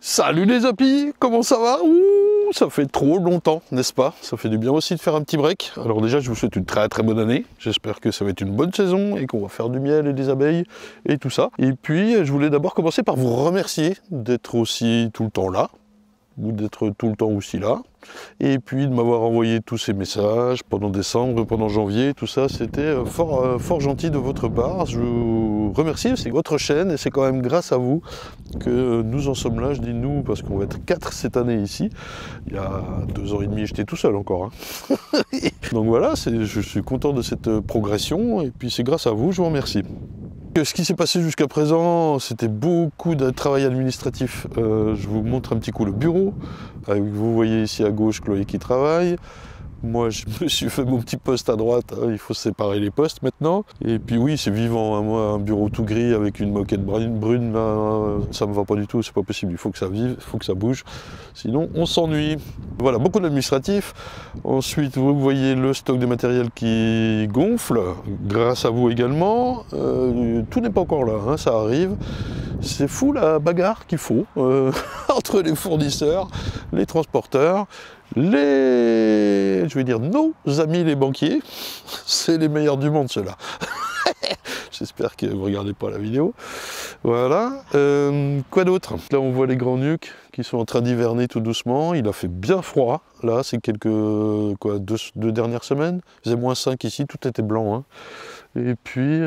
Salut les apis, comment ça va? Ouh, ça fait trop longtemps, n'est-ce pas? Ça fait du bien aussi de faire un petit break. Alors déjà, je vous souhaite une très bonne année. J'espère que ça va être une bonne saison et qu'on va faire du miel et des abeilles et tout ça. Et puis, je voulais d'abord commencer par vous remercier d'être aussi tout le temps là, ou d'être tout le temps aussi là. Et puis de m'avoir envoyé tous ces messages pendant décembre, pendant janvier, tout ça, c'était fort gentil de votre part. Je vous remercie, c'est votre chaîne et c'est quand même grâce à vous que nous en sommes là. Je dis nous parce qu'on va être 4 cette année ici. Il y a 2 ans et demi, j'étais tout seul encore. Hein. Donc voilà, je suis content de cette progression et puis c'est grâce à vous, je vous remercie. Ce qui s'est passé jusqu'à présent, c'était beaucoup de travail administratif. Je vous montre un petit coup le bureau. Vous voyez ici à gauche Chloé qui travaille. Moi, je me suis fait mon petit poste à droite. Hein, il faut séparer les postes maintenant. Et puis oui, c'est vivant. Hein, moi, un bureau tout gris avec une moquette brune, là, ça me va pas du tout. C'est pas possible. Il faut que ça vive, il faut que ça bouge. Sinon, on s'ennuie. Voilà, beaucoup d'administratifs. Ensuite, vous voyez le stock de matériel qui gonfle, grâce à vous également. Tout n'est pas encore là, hein, ça arrive. C'est fou la bagarre qu'il faut entre les fournisseurs, les transporteurs, nos amis les banquiers. C'est les meilleurs du monde ceux-là. J'espère que vous ne regardez pas la vidéo. Voilà. Quoi d'autre? Là, on voit les grands nuques qui sont en train d'hiverner tout doucement. Il a fait bien froid. Là, c'est deux dernières semaines. Il faisait -5 ici, tout était blanc. Hein. Et puis,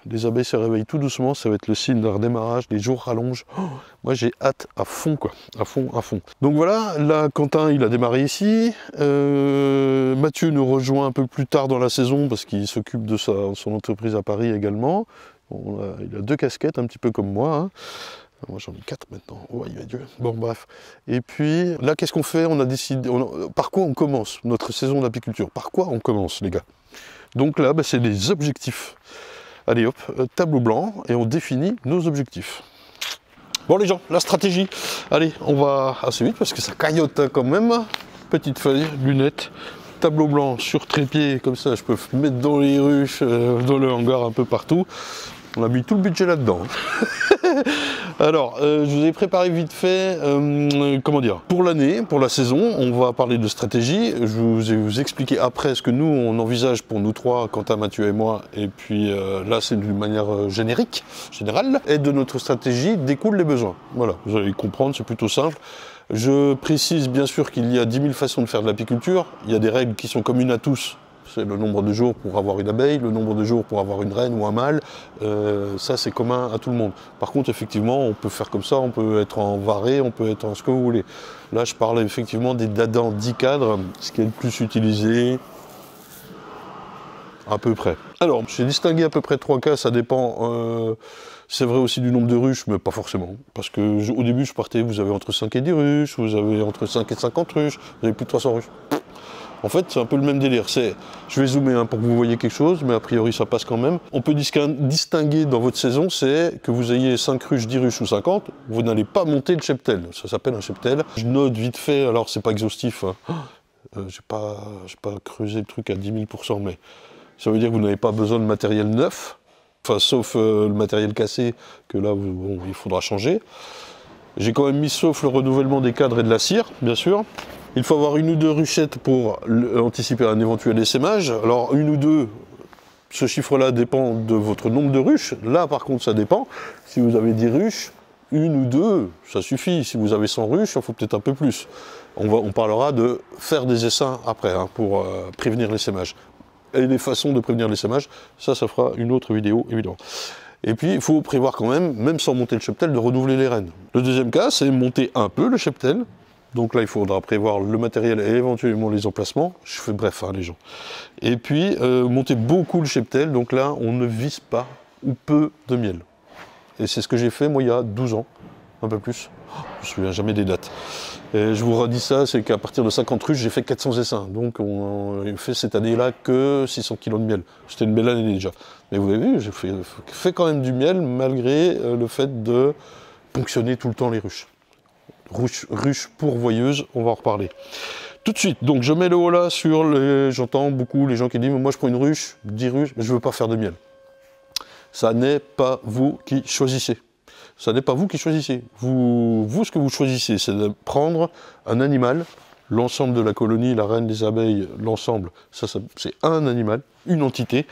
les abeilles se réveillent tout doucement. Ça va être le signe d'un redémarrage. Les jours rallongent. Oh, moi, j'ai hâte à fond, quoi. À fond. Donc voilà, là, Quentin, il a démarré ici. Mathieu nous rejoint un peu plus tard dans la saison parce qu'il s'occupe de son entreprise à Paris également. Bon, il a 2 casquettes, un petit peu comme moi. Hein. Moi j'en ai 4 maintenant, oh Dieu. Bon bref. Et puis là qu'est-ce qu'on fait? On a décidé, par quoi on commence notre saison d'apiculture? Par quoi on commence les gars? Donc là c'est les objectifs. Allez hop, tableau blanc et on définit nos objectifs. Bon les gens, la stratégie. Allez, on va assez vite parce que ça caillote quand même. Petite feuille, lunettes, tableau blanc sur trépied, comme ça je peux mettre dans les ruches, dans le hangar un peu partout. On a mis tout le budget là-dedans. Alors, je vous ai préparé vite fait, comment dire, pour l'année, pour la saison, on va parler de stratégie. Je vais vous expliquer après ce que nous, on envisage pour nous trois, Quentin, Mathieu et moi. Et puis là, c'est d'une manière générale. Et de notre stratégie découlent les besoins. Voilà, vous allez comprendre, c'est plutôt simple. Je précise bien sûr qu'il y a 10 000 façons de faire de l'apiculture. Il y a des règles qui sont communes à tous. C'est le nombre de jours pour avoir une abeille, le nombre de jours pour avoir une reine ou un mâle, ça c'est commun à tout le monde. Par contre effectivement on peut faire comme ça, on peut être en varé, on peut être en ce que vous voulez. Là je parle effectivement des dadans 10 cadres, ce qui est le plus utilisé à peu près. Alors j'ai distingué à peu près 3 cas, ça dépend, c'est vrai aussi du nombre de ruches, mais pas forcément. Parce que au début je partais, vous avez entre 5 et 10 ruches, vous avez entre 5 et 50 ruches, vous avez plus de 300 ruches. En fait, c'est un peu le même délire. Je vais zoomer pour que vous voyez quelque chose, mais a priori, ça passe quand même. On peut distinguer dans votre saison, c'est que vous ayez 5 ruches, 10 ruches ou 50, vous n'allez pas monter le cheptel. Ça s'appelle un cheptel. Je note vite fait, alors c'est pas exhaustif, hein. J'ai pas creusé le truc à 10 000%, mais ça veut dire que vous n'avez pas besoin de matériel neuf, enfin, sauf le matériel cassé, que là, bon, il faudra changer. J'ai quand même mis sauf le renouvellement des cadres et de la cire, bien sûr. Il faut avoir 1 ou 2 ruchettes pour anticiper un éventuel essaimage. Alors 1 ou 2, ce chiffre-là dépend de votre nombre de ruches. Là par contre ça dépend. Si vous avez 10 ruches, 1 ou 2, ça suffit. Si vous avez 100 ruches, il faut peut-être un peu plus. On parlera de faire des essaims après, hein, pour prévenir l'essaimage. Et les façons de prévenir l'essaimage, ça fera une autre vidéo évidemment. Et puis il faut prévoir quand même sans monter le cheptel, de renouveler les reines. Le deuxième cas, c'est monter un peu le cheptel. Donc là, il faudra prévoir le matériel et éventuellement les emplacements. Je fais bref, hein, les gens. Et puis, monter beaucoup le cheptel. Donc là, on ne vise pas ou peu de miel. Et c'est ce que j'ai fait, moi, il y a 12 ans. Un peu plus. Je ne me souviens jamais des dates. Et je vous redis ça, c'est qu'à partir de 50 ruches, j'ai fait 400 essaims. Donc, on fait cette année-là que 600 kg de miel. C'était une belle année déjà. Mais vous avez vu, j'ai fait quand même du miel, malgré le fait de ponctionner tout le temps les ruches. Ruche pourvoyeuse, on va en reparler. Tout de suite, donc je mets le haut là sur j'entends beaucoup les gens qui disent moi je prends une ruche, 10 ruches, mais je veux pas faire de miel. Ça n'est pas vous qui choisissez. Ça n'est pas vous qui choisissez. Vous, ce que vous choisissez, c'est de prendre un animal, l'ensemble de la colonie, la reine, les abeilles, l'ensemble, ça c'est un animal, une entité.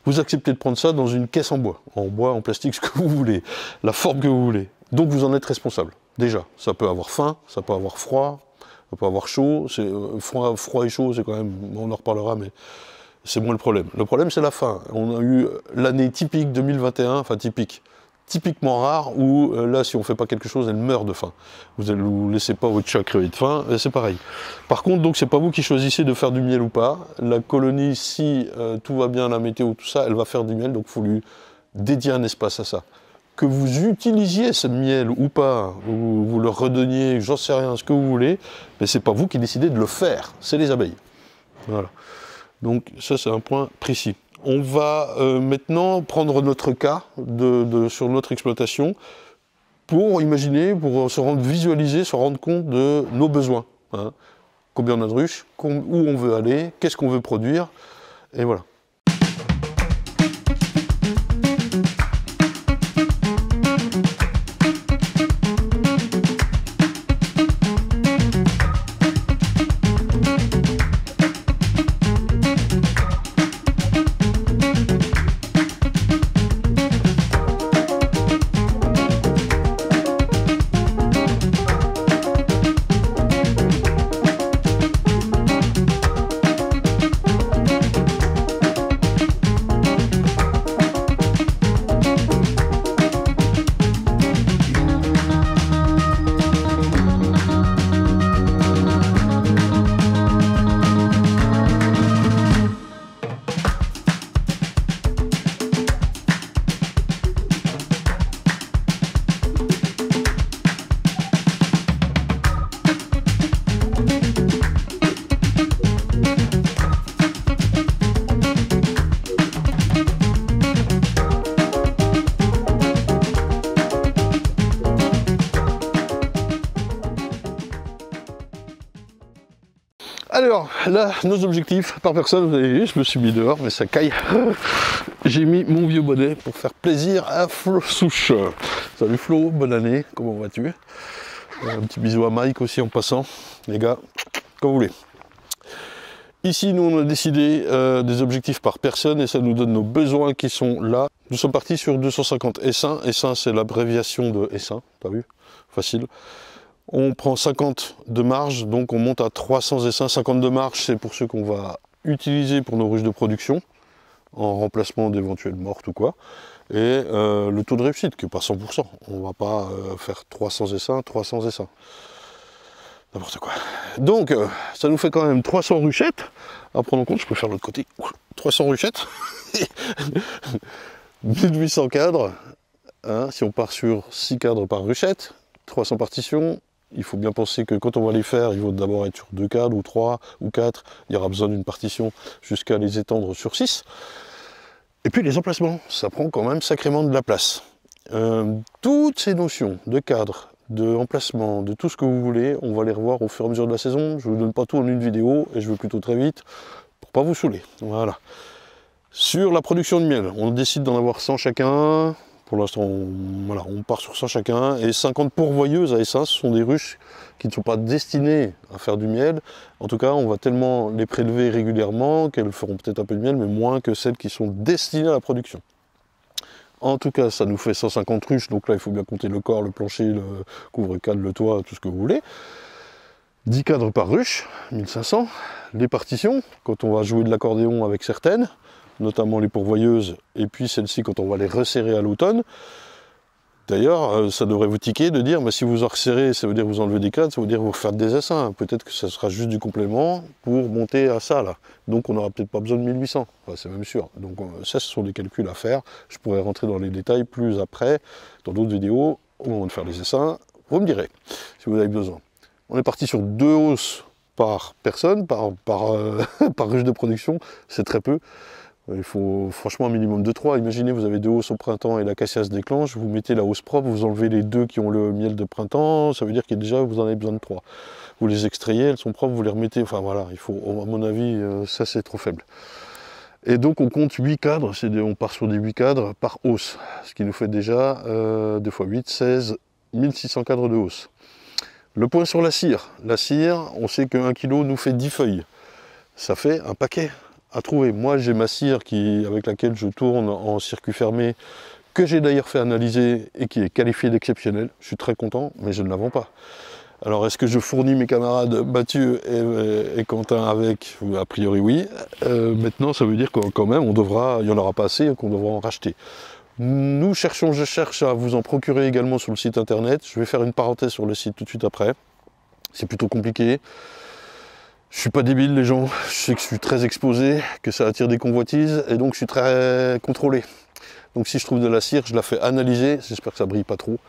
Vous acceptez de prendre ça dans une caisse en bois, en plastique, ce que vous voulez, la forme que vous voulez. Donc vous en êtes responsable. Déjà, ça peut avoir faim, ça peut avoir froid, ça peut avoir chaud. Froid et chaud, c'est quand même, on en reparlera, mais c'est moins le problème. Le problème, c'est la faim. On a eu l'année typique 2021, enfin typiquement rare, où là, si on ne fait pas quelque chose, elle meurt de faim. Vous ne vous laissez pas votre chat crever de faim, c'est pareil. Par contre, donc, c'est pas vous qui choisissez de faire du miel ou pas. La colonie, si tout va bien, la météo, tout ça, elle va faire du miel, donc il faut lui dédier un espace à ça. Que vous utilisiez ce miel ou pas, ou vous le redonniez, j'en sais rien, ce que vous voulez, mais c'est pas vous qui décidez de le faire, c'est les abeilles. Voilà. Donc ça, c'est un point précis. On va maintenant prendre notre cas sur notre exploitation pour imaginer, pour visualiser, se rendre compte de nos besoins. Hein. Combien on a de ruches, où on veut aller, qu'est-ce qu'on veut produire, et voilà. Alors, là, nos objectifs par personne, vous avez vu, je me suis mis dehors, mais ça caille. J'ai mis mon vieux bonnet pour faire plaisir à Flo Souche. Salut Flo, bonne année, comment vas-tu? Un petit bisou à Mike aussi en passant. Les gars, comme vous voulez. Ici, nous, on a décidé des objectifs par personne et ça nous donne nos besoins qui sont là. Nous sommes partis sur 250 essaims. Essaim, c'est l'abréviation de essaim, t'as vu? Facile. On prend 50 de marge, donc on monte à 300 essaims. 50 de marge, c'est pour ceux qu'on va utiliser pour nos ruches de production, en remplacement d'éventuelles mortes ou quoi. Et le taux de réussite, qui n'est pas 100%. On ne va pas faire 300 essaims, 300 essaims. N'importe quoi. Donc, ça nous fait quand même 300 ruchettes. À prendre en compte, je peux faire l'autre côté. 300 ruchettes. 1800 cadres. Hein, si on part sur 6 cadres par ruchette, 300 partitions. Il faut bien penser que quand on va les faire, il faut d'abord être sur 2 cadres ou 3 ou 4. Il y aura besoin d'une partition jusqu'à les étendre sur 6. Et puis les emplacements, ça prend quand même sacrément de la place. Toutes ces notions de cadre, de emplacement, de tout ce que vous voulez, on va les revoir au fur et à mesure de la saison. Je ne vous donne pas tout en une vidéo et je vais plutôt très vite pour pas vous saouler. Voilà. Sur la production de miel, on décide d'en avoir 100 chacun. Pour l'instant, voilà, on part sur 100 chacun. Et 50 pourvoyeuses à essaim, ce sont des ruches qui ne sont pas destinées à faire du miel. En tout cas, on va tellement les prélever régulièrement qu'elles feront peut-être un peu de miel, mais moins que celles qui sont destinées à la production. En tout cas, ça nous fait 150 ruches. Donc là, il faut bien compter le corps, le plancher, le couvre-cadre, le toit, tout ce que vous voulez. 10 cadres par ruche, 1500. Les partitions, quand on va jouer de l'accordéon avec certaines, notamment les pourvoyeuses, et puis celles-ci quand on va les resserrer à l'automne. D'ailleurs, ça devrait vous tiquer de dire, mais si vous en resserrez, ça veut dire vous enlevez des cadres, ça veut dire vous refaire des essaims. Peut-être que ça sera juste du complément pour monter à ça, là. Donc on n'aura peut-être pas besoin de 1800, enfin, c'est même sûr. Donc ça, ce sont des calculs à faire. Je pourrais rentrer dans les détails plus après, dans d'autres vidéos, au moment de faire les essaims. Vous me direz, si vous avez besoin. On est parti sur 2 hausses par personne, par ruche de production, c'est très peu. Il faut franchement un minimum de 3. Imaginez, vous avez 2 hausses au printemps et l'acacia se déclenche, vous mettez la hausse propre, vous enlevez les 2 qui ont le miel de printemps, ça veut dire que déjà vous en avez besoin de 3. Vous les extrayez, elles sont propres, vous les remettez, enfin voilà, il faut, à mon avis, ça c'est trop faible. Et donc on compte 8 cadres, on part sur des 8 cadres par hausse, ce qui nous fait déjà 2 x 8, 16 1600 cadres de hausse. Le point sur la cire. La cire, on sait que 1 kg nous fait 10 feuilles. Ça fait un paquet à trouver. Moi j'ai ma cire avec laquelle je tourne en circuit fermé, que j'ai d'ailleurs fait analyser et qui est qualifiée d'exceptionnelle. Je suis très content, mais je ne la vends pas. Alors est-ce que je fournis mes camarades Mathieu et Quentin avec? A priori oui. Maintenant ça veut dire que quand même il n'y en aura pas assez et qu'on devra en racheter. Je cherche à vous en procurer également sur le site internet. Je vais faire une parenthèse sur le site tout de suite après. C'est plutôt compliqué. Je suis pas débile les gens, je sais que je suis très exposé, que ça attire des convoitises et donc je suis très contrôlé. Donc si je trouve de la cire, je la fais analyser, j'espère que ça brille pas trop.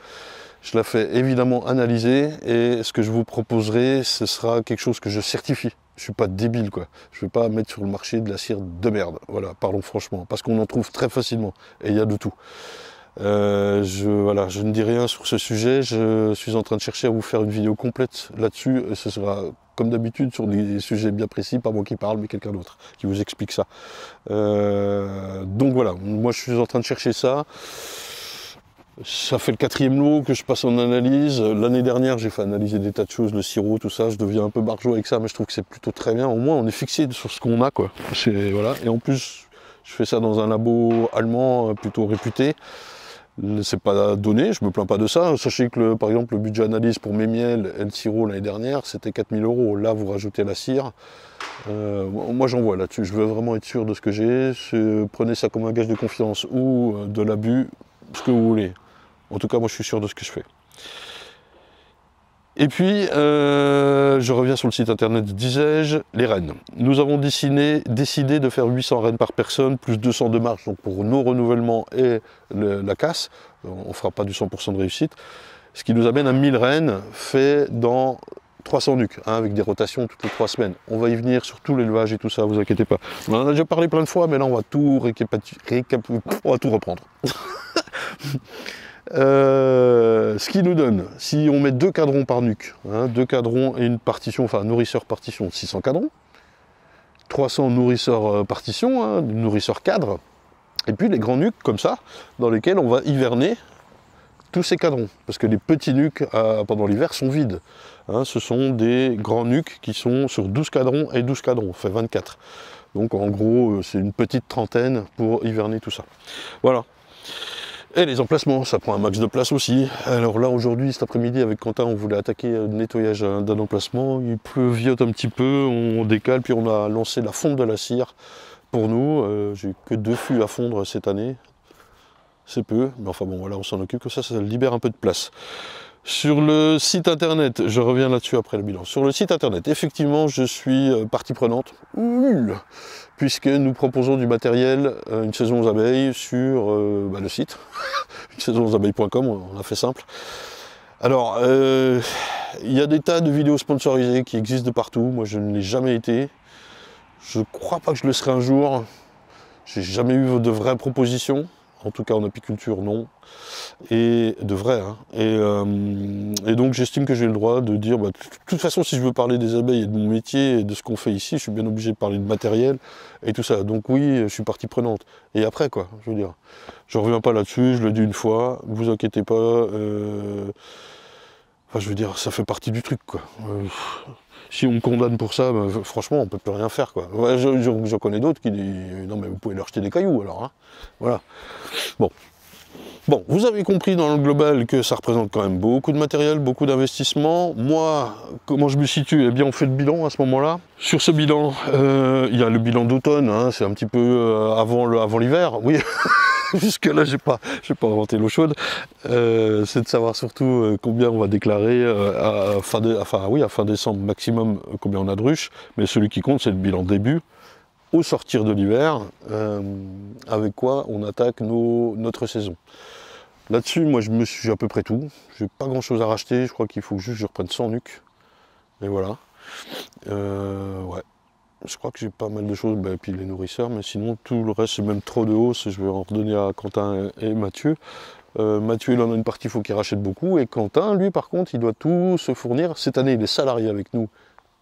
Je la fais évidemment analyser et ce que je vous proposerai, ce sera quelque chose que je certifie. Je suis pas débile quoi. Je vais pas mettre sur le marché de la cire de merde. Voilà, parlons franchement, parce qu'on en trouve très facilement et il y a de tout. Je ne dis rien sur ce sujet. Je suis en train de chercher à vous faire une vidéo complète là-dessus. Ce sera comme d'habitude sur des sujets bien précis, pas moi qui parle, mais quelqu'un d'autre qui vous explique ça. Donc voilà, moi je suis en train de chercher ça. Ça fait le 4e lot que je passe en analyse. L'année dernière, j'ai fait analyser des tas de choses, le sirop, tout ça. Je deviens un peu barjot avec ça, mais je trouve que c'est plutôt très bien. Au moins, on est fixé sur ce qu'on a, quoi. Voilà. Et en plus, je fais ça dans un labo allemand plutôt réputé. C'est pas donné, je me plains pas de ça. Sachez que, par exemple, le budget analyse pour mes miels et le sirop l'année dernière, c'était 4 000 €. Là, vous rajoutez la cire. Moi, j'en vois là-dessus. Je veux vraiment être sûr de ce que j'ai. Prenez ça comme un gage de confiance ou de l'abus, ce que vous voulez. En tout cas, moi, je suis sûr de ce que je fais. Et puis, je reviens sur le site internet, disais-je, les rennes. Nous avons décidé de faire 800 rennes par personne, plus 200 de marge, donc pour nos renouvellements et la casse. On ne fera pas du 100% de réussite. Ce qui nous amène à 1000 rennes fait dans 300 nuques, hein, avec des rotations toutes les 3 semaines. On va y venir sur tout l'élevage et tout ça, vous inquiétez pas. On en a déjà parlé plein de fois, mais là, on va tout on va tout reprendre. Ce qui nous donne, si on met 2 cadrons par nuque, hein, 2 cadrons et une partition, enfin nourrisseur partition, 600 cadrons, 300 nourrisseurs partition, hein, nourrisseurs cadres, et puis les grands nuques comme ça, dans lesquels on va hiverner tous ces cadrons, parce que les petits nuques pendant l'hiver sont vides. Hein, ce sont des grands nuques qui sont sur 12 cadrons et 12 cadrons, ça fait 24. Donc en gros, c'est une petite trentaine pour hiverner tout ça. Voilà. Et les emplacements, ça prend un max de place aussi. Alors là, aujourd'hui, cet après-midi, avec Quentin, on voulait attaquer le nettoyage d'un emplacement. Il pleuviote un petit peu, on décale, puis on a lancé la fonte de la cire pour nous. J'ai que 2 fûts à fondre cette année. C'est peu, mais enfin bon, voilà, on s'en occupe, que ça libère un peu de place. Sur le site internet, je reviens là-dessus après le bilan. Sur le site internet, effectivement, je suis partie prenante, puisque nous proposons du matériel, une saison aux abeilles sur le site, une saison aux abeilles.com, on a fait simple. Alors, il y a des tas de vidéos sponsorisées qui existent de partout. Moi, je ne l'ai jamais été. Je crois pas que je le serai un jour. J'ai jamais eu de vraies propositions. En tout cas en apiculture, non. Et de vrai. Hein. Et donc j'estime que j'ai le droit de dire, de toute façon, si je veux parler des abeilles et de mon métier et de ce qu'on fait ici, je suis bien obligé de parler de matériel et tout ça. Donc oui, je suis partie prenante. Et après, quoi, je veux dire, je reviens pas là-dessus, je le dis une fois, vous inquiétez pas. Enfin, je veux dire, ça fait partie du truc, quoi. Si on me condamne pour ça, franchement, on ne peut plus rien faire, quoi. Ouais, je connais d'autres qui disent, non mais vous pouvez leur jeter des cailloux, alors, hein. Voilà. Bon, vous avez compris dans le global que ça représente quand même beaucoup de matériel, beaucoup d'investissement. Moi, comment je me situe? Eh bien, on fait le bilan à ce moment-là. Sur ce bilan, il y a le bilan d'automne, hein, c'est un petit peu avant l'hiver, oui. Jusque-là, j'ai pas inventé l'eau chaude. C'est de savoir surtout combien on va déclarer à fin décembre maximum, combien on a de ruches. Mais celui qui compte, c'est le bilan début, au sortir de l'hiver, avec quoi on attaque notre saison. Là-dessus, moi, j'ai à peu près tout. J'ai pas grand-chose à racheter. Je crois qu'il faut juste que je reprenne 100 nuques. Et voilà. Ouais. Je crois que j'ai pas mal de choses, et puis les nourrisseurs, mais sinon tout le reste c'est même trop de hausse, je vais en redonner à Quentin et Mathieu. Mathieu il en a une partie, il faut qu'il rachète beaucoup, et Quentin, lui par contre, il doit tout se fournir. Cette année il est salarié avec nous,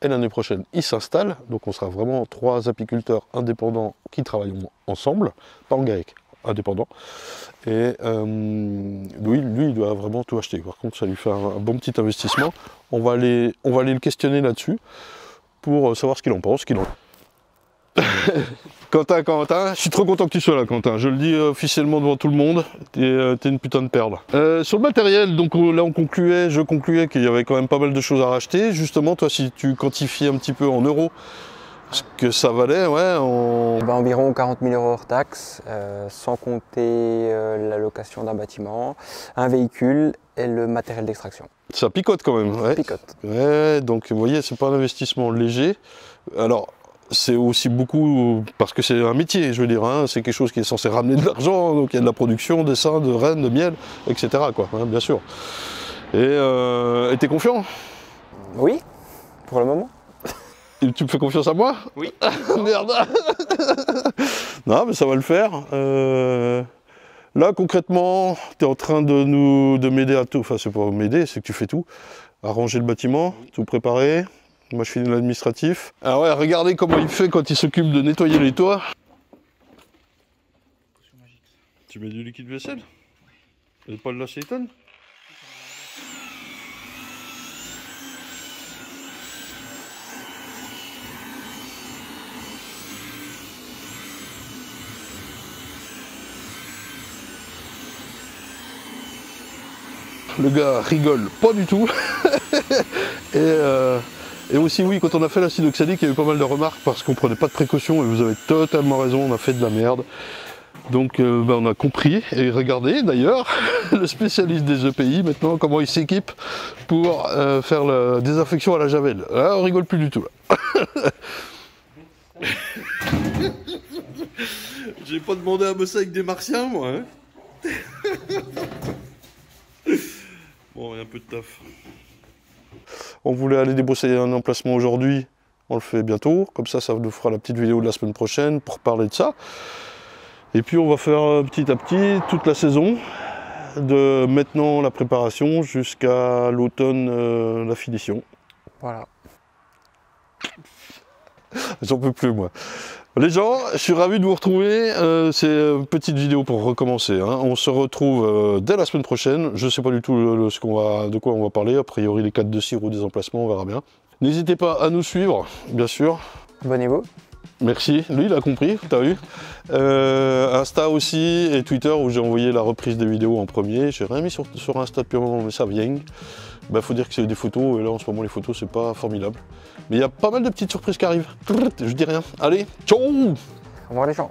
et l'année prochaine, il s'installe. Donc on sera vraiment 3 apiculteurs indépendants qui travailleront ensemble, pas en GAEC, indépendants. Et lui, il doit vraiment tout acheter. Par contre, ça lui fait un bon petit investissement. On va aller le questionner là-dessus pour savoir ce qu'il en pense. Quentin, je suis trop content que tu sois là, Quentin. Je le dis officiellement devant tout le monde, t'es une putain de perle. Sur le matériel, donc là je concluais qu'il y avait quand même pas mal de choses à racheter. Justement, toi, si tu quantifies un petit peu en euros ce que ça valait, ouais, environ 40 000 € hors taxe, sans compter la location d'un bâtiment, un véhicule et le matériel d'extraction. Ça picote quand même, ouais. Picote. Ouais, donc vous voyez, c'est pas un investissement léger. Alors, c'est aussi beaucoup parce que c'est un métier, je veux dire, hein, c'est quelque chose qui est censé ramener de l'argent, donc il y a de la production, des seins, de rennes, de miel, etc. quoi, hein, bien sûr. Et t'es confiant? Oui, pour le moment. Et tu me fais confiance à moi? Oui. Merde. Non, mais ça va le faire. Là, concrètement, tu es en train de m'aider à tout. Enfin, c'est pas m'aider, c'est que tu fais tout. Arranger le bâtiment, tout préparer. Moi, je finis l'administratif. Ah ouais, regardez comment il fait quand il s'occupe de nettoyer les toits. Tu mets du liquide vaisselle? Et pas de l'acétone? Le gars rigole pas du tout. Et aussi, oui, quand on a fait l'acide oxalique, il y a eu pas mal de remarques parce qu'on prenait pas de précautions et vous avez totalement raison, on a fait de la merde. Donc on a compris, et regardez d'ailleurs, le spécialiste des EPI maintenant, comment il s'équipe pour faire la désinfection à la javel. Là, on rigole plus du tout. J'ai pas demandé à bosser avec des martiens, moi. Hein. Bon, il y a un peu de taf. On voulait aller débosser un emplacement aujourd'hui, on le fait bientôt, comme ça nous fera la petite vidéo de la semaine prochaine pour parler de ça. Et puis on va faire petit à petit toute la saison, de maintenant la préparation jusqu'à l'automne la finition. Voilà. J'en peux plus moi. Les gens, je suis ravi de vous retrouver, c'est une petite vidéo pour recommencer, hein. On se retrouve dès la semaine prochaine, je ne sais pas du tout de quoi on va parler, a priori les 4 de cire ou des emplacements, on verra bien. N'hésitez pas à nous suivre, bien sûr. Abonnez-vous. Merci, lui il a compris, t'as vu. Insta aussi et Twitter où j'ai envoyé la reprise des vidéos en premier, j'ai rien mis sur Insta depuis un moment mais ça vient. Bah, faut dire que c'est des photos et là en ce moment les photos c'est pas formidable. Mais il y a pas mal de petites surprises qui arrivent. Je dis rien. Allez, ciao. Au revoir les gens.